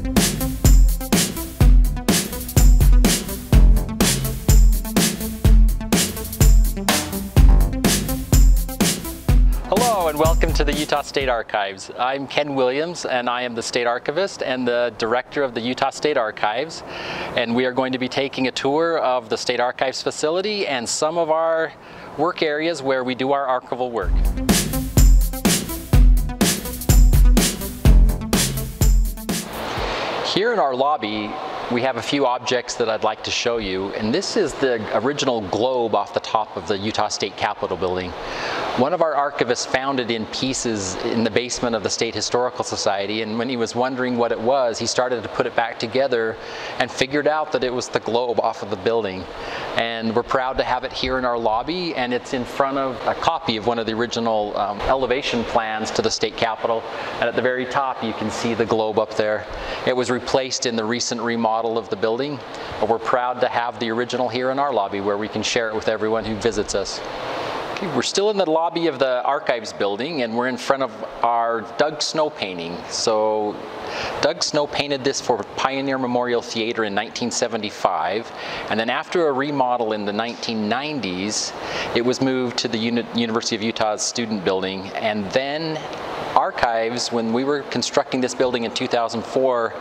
Hello and welcome to the Utah State Archives. I'm Ken Williams and I am the State Archivist and the Director of the Utah State Archives. And we are going to be taking a tour of the State Archives facility and some of our work areas where we do our archival work. Here in our lobby, we have a few objects that I'd like to show you, and this is the original globe off the top of the Utah State Capitol building. One of our archivists found it in pieces in the basement of the State Historical Society, and when he was wondering what it was, he started to put it back together and figured out that it was the globe off of the building. And we're proud to have it here in our lobby, and it's in front of a copy of one of the original elevation plans to the State Capitol. And at the very top you can see the globe up there. It was replaced in the recent remodel of the building, but we're proud to have the original here in our lobby where we can share it with everyone who visits us. Okay, we're still in the lobby of the Archives building and we're in front of our Doug Snow painting. So Doug Snow painted this for Pioneer Memorial Theater in 1975, and then after a remodel in the 1990s it was moved to the University of Utah's student building, and then Archives, when we were constructing this building in 2004,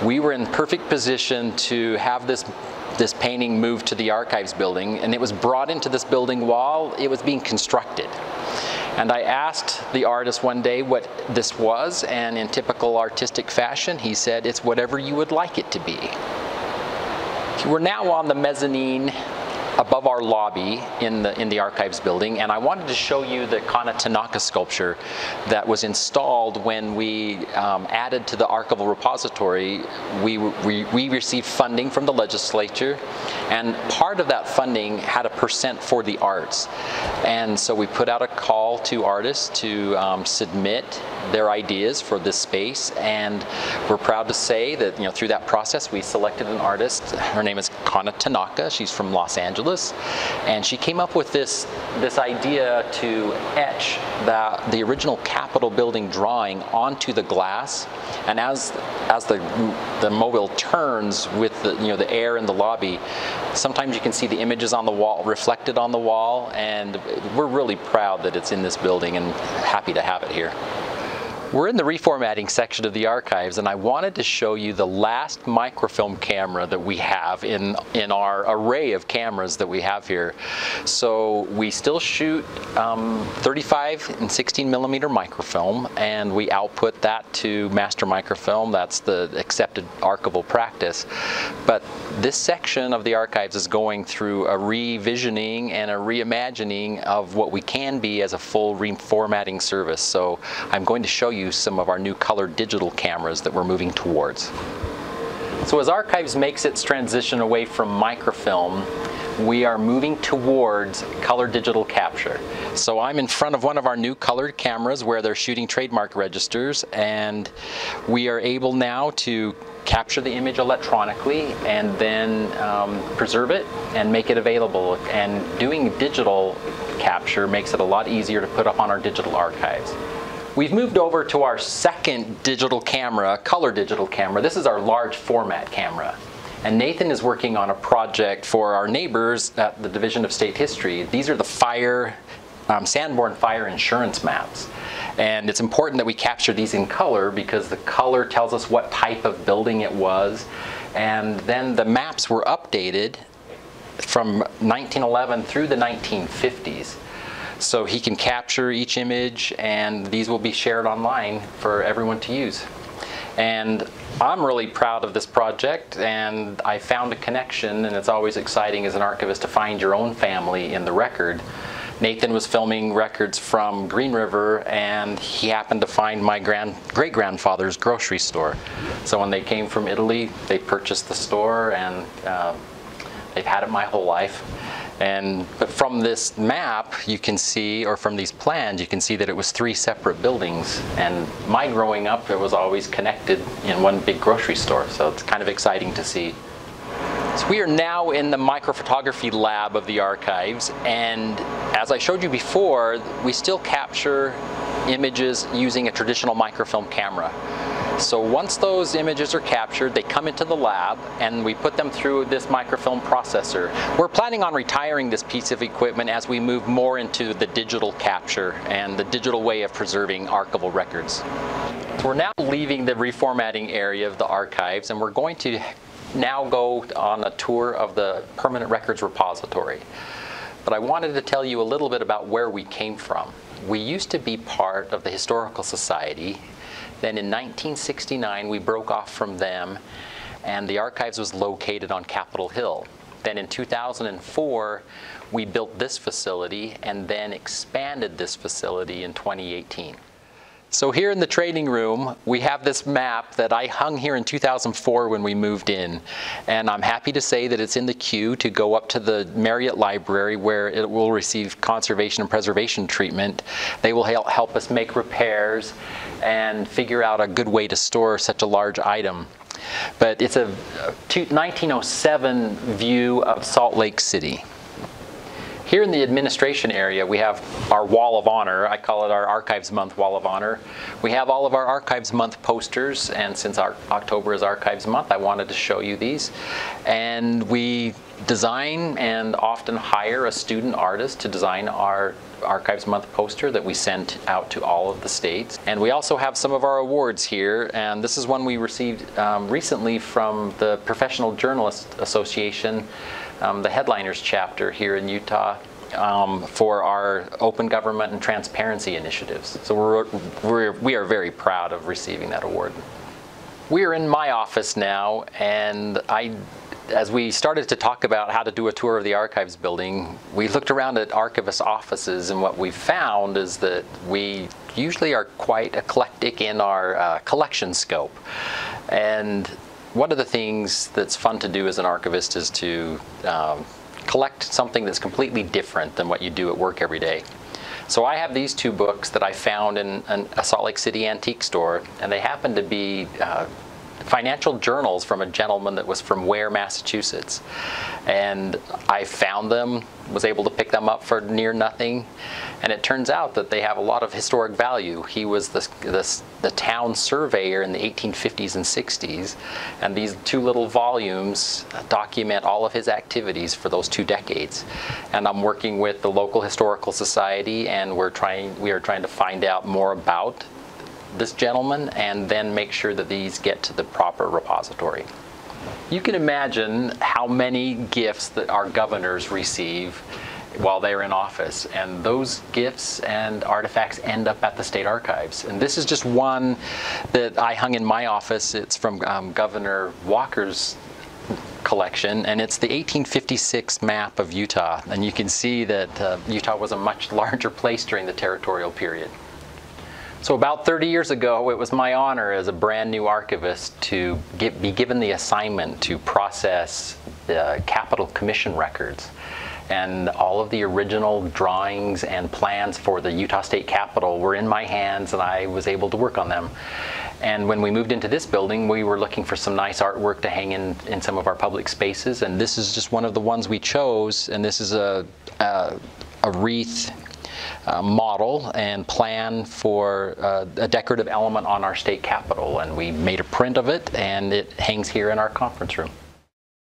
we were in perfect position to have this painting moved to the Archives building, and it was brought into this building while it was being constructed. And I asked the artist one day what this was, and in typical artistic fashion he said, "It's whatever you would like it to be." We're now on the mezzanine above our lobby in the Archives building, and I wanted to show you the Kana Tanaka sculpture that was installed when we added to the archival repository. We received funding from the legislature, and part of that funding had a percent for the arts. And so we put out a call to artists to submit their ideas for this space, and we're proud to say that through that process we selected an artist. Her name is Kana Tanaka. She's from Los Angeles, and she came up with this idea to etch the original Capitol building drawing onto the glass, and as the mobile turns with the air in the lobby, sometimes you can see the images on the wall reflected on the wall, and we're really proud that it's in this building and happy to have it here. We're in the reformatting section of the Archives, and I wanted to show you the last microfilm camera that we have in our array of cameras that we have here. So we still shoot 35 and 16 millimeter microfilm, and we output that to master microfilm. That's the accepted archival practice. But this section of the Archives is going through a revisioning and a reimagining of what we can be as a full reformatting service. So I'm going to show you some of our new color digital cameras that we're moving towards. So as Archives makes its transition away from microfilm, we are moving towards color digital capture. So I'm in front of one of our new colored cameras where they're shooting trademark registers, and we are able now to capture the image electronically and then preserve it and make it available. And doing digital capture makes it a lot easier to put up on our digital archives. We've moved over to our second digital camera, color digital camera. This is our large format camera. And Nathan is working on a project for our neighbors at the Division of State History. These are the Sanborn fire insurance maps. And it's important that we capture these in color because the color tells us what type of building it was. And then the maps were updated from 1911 through the 1950s. So he can capture each image, and these will be shared online for everyone to use. And I'm really proud of this project, and I found a connection, and it's always exciting as an archivist to find your own family in the record. Nathan was filming records from Green River, and he happened to find my great-grandfather's grocery store. So when they came from Italy, they purchased the store, and they've had it my whole life. But from this map you can see, or from these plans, you can see that it was 3 separate buildings. And my growing up, it was always connected in one big grocery store. So it's kind of exciting to see. So we are now in the Microphotography Lab of the Archives, and as I showed you before, we still capture images using a traditional microfilm camera. So once those images are captured, they come into the lab and we put them through this microfilm processor. We're planning on retiring this piece of equipment as we move more into the digital capture and the digital way of preserving archival records. So we're now leaving the reformatting area of the archives, and we're going to now go on a tour of the permanent records repository. But I wanted to tell you a little bit about where we came from. We used to be part of the Historical Society. Then in 1969 we broke off from them, and the archives was located on Capitol Hill. Then in 2004 we built this facility and then expanded this facility in 2018. So here in the training room, we have this map that I hung here in 2004 when we moved in. And I'm happy to say that it's in the queue to go up to the Marriott Library, where it will receive conservation and preservation treatment. They will help us make repairs and figure out a good way to store such a large item. But it's a 1907 view of Salt Lake City. Here in the administration area, we have our Wall of Honor. I call it our Archives Month Wall of Honor. We have all of our Archives Month posters, and since October is Archives Month, I wanted to show you these. And we design and often hire a student artist to design our Archives Month poster that we send out to all of the states. And we also have some of our awards here, and this is one we received recently from the Professional Journalists Association, the Headliners chapter here in Utah, for our open government and transparency initiatives. So we are very proud of receiving that award. We are in my office now, and as we started to talk about how to do a tour of the archives building, we looked around at archivist offices, and what we found is that we usually are quite eclectic in our collection scope. And one of the things that's fun to do as an archivist is to collect something that's completely different than what you do at work every day. So I have these two books that I found in a Salt Lake City antique store, and they happen to be financial journals from a gentleman that was from Ware, Massachusetts. And I found them, was able to pick them up for near nothing, and it turns out that they have a lot of historic value. He was the town surveyor in the 1850s and 60s, and these two little volumes document all of his activities for those 2 decades. And I'm working with the local historical society, and we are trying to find out more about this gentleman and then make sure that these get to the proper repository. You can imagine how many gifts that our governors receive while they're in office, and those gifts and artifacts end up at the state archives. And this is just one that I hung in my office. It's from Governor Walker's collection, and it's the 1856 map of Utah, and you can see that Utah was a much larger place during the territorial period. So about 30 years ago, it was my honor as a brand new archivist to be given the assignment to process the Capitol Commission records. And all of the original drawings and plans for the Utah State Capitol were in my hands, and I was able to work on them. And when we moved into this building, we were looking for some nice artwork to hang in some of our public spaces, and this is just one of the ones we chose. And this is a wreath model and plan for a decorative element on our state capitol, and we made a print of it, and it hangs here in our conference room.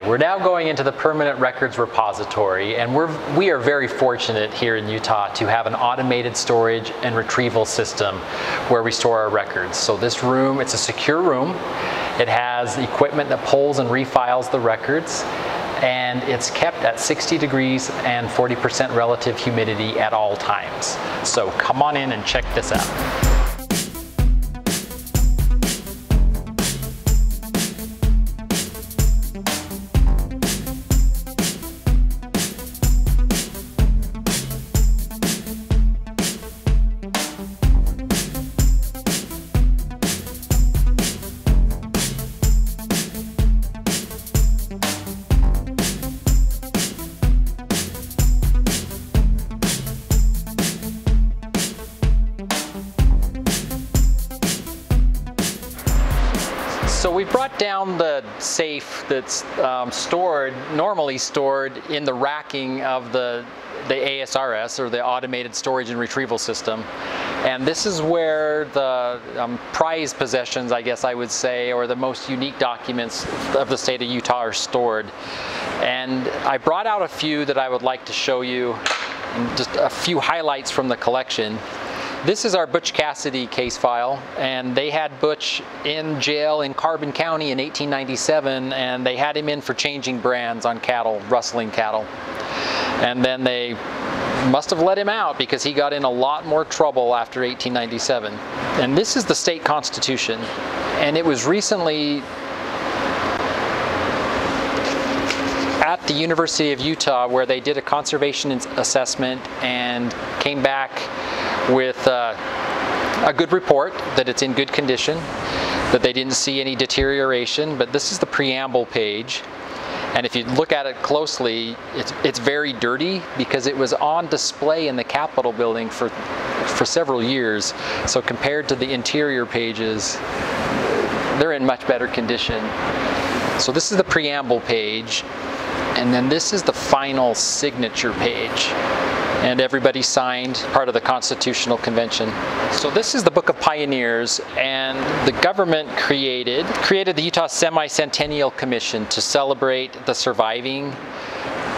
We're now going into the permanent records repository, and we are very fortunate here in Utah to have an automated storage and retrieval system where we store our records. So this room, it's a secure room. It has equipment that pulls and refiles the records, and it's kept at 60 degrees and 40% relative humidity at all times. So come on in and check this out. So we brought down the safe that's normally stored in the racking of the ASRS, or the Automated Storage and Retrieval System. And this is where the prized possessions, I guess I would say, or the most unique documents of the state of Utah are stored. And I brought out a few that I would like to show you, and just a few highlights from the collection. This is our Butch Cassidy case file, and they had Butch in jail in Carbon County in 1897, and they had him in for changing brands on cattle, rustling cattle. And then they must have let him out because he got in a lot more trouble after 1897. And this is the state constitution, and it was recently at the University of Utah where they did a conservation assessment and came back with a good report that it's in good condition, that they didn't see any deterioration. But this is the preamble page, and if you look at it closely, it's very dirty because it was on display in the Capitol building for several years. So compared to the interior pages, they're in much better condition. So this is the preamble page, and then this is the final signature page. And everybody signed, part of the Constitutional Convention. So this is the Book of Pioneers, and the government created the Utah Semi-Centennial Commission to celebrate the surviving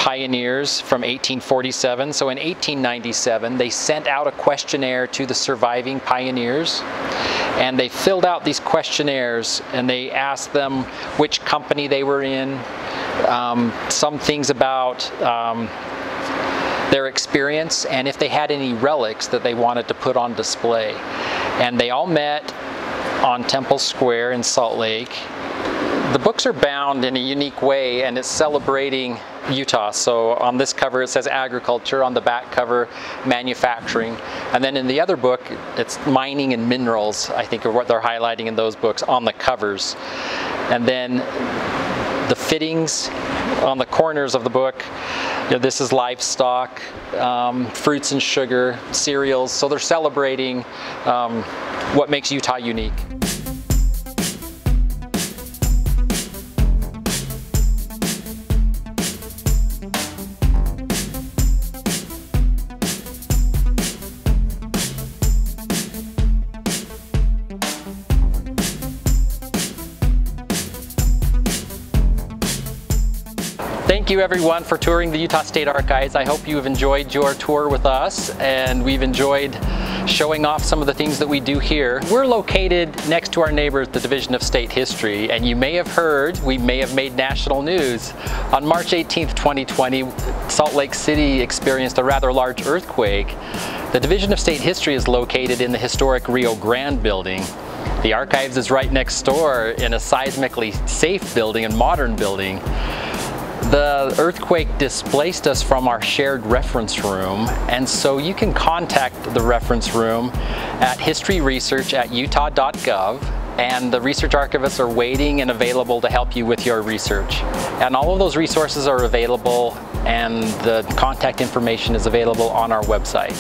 pioneers from 1847. So in 1897, they sent out a questionnaire to the surviving pioneers, and they filled out these questionnaires, and they asked them which company they were in, some things about their experience, and if they had any relics that they wanted to put on display. And they all met on Temple Square in Salt Lake. The books are bound in a unique way, and it's celebrating Utah. So on this cover it says agriculture, on the back cover manufacturing, and then in the other book it's mining and minerals, I think, are what they're highlighting in those books on the covers. And then the fittings on the corners of the book, you know, this is livestock, fruits and sugar, cereals. So they're celebrating what makes Utah unique. Thank you everyone for touring the Utah State Archives. I hope you have enjoyed your tour with us, and we've enjoyed showing off some of the things that we do here. We're located next to our neighbors, the Division of State History, and you may have heard, we may have made national news. On March 18th, 2020, Salt Lake City experienced a rather large earthquake. The Division of State History is located in the historic Rio Grande building. The Archives is right next door in a seismically safe building and modern building. The earthquake displaced us from our shared reference room, and so you can contact the reference room at historyresearch@utah.gov, and the research archivists are waiting and available to help you with your research. And all of those resources are available, and the contact information is available on our website.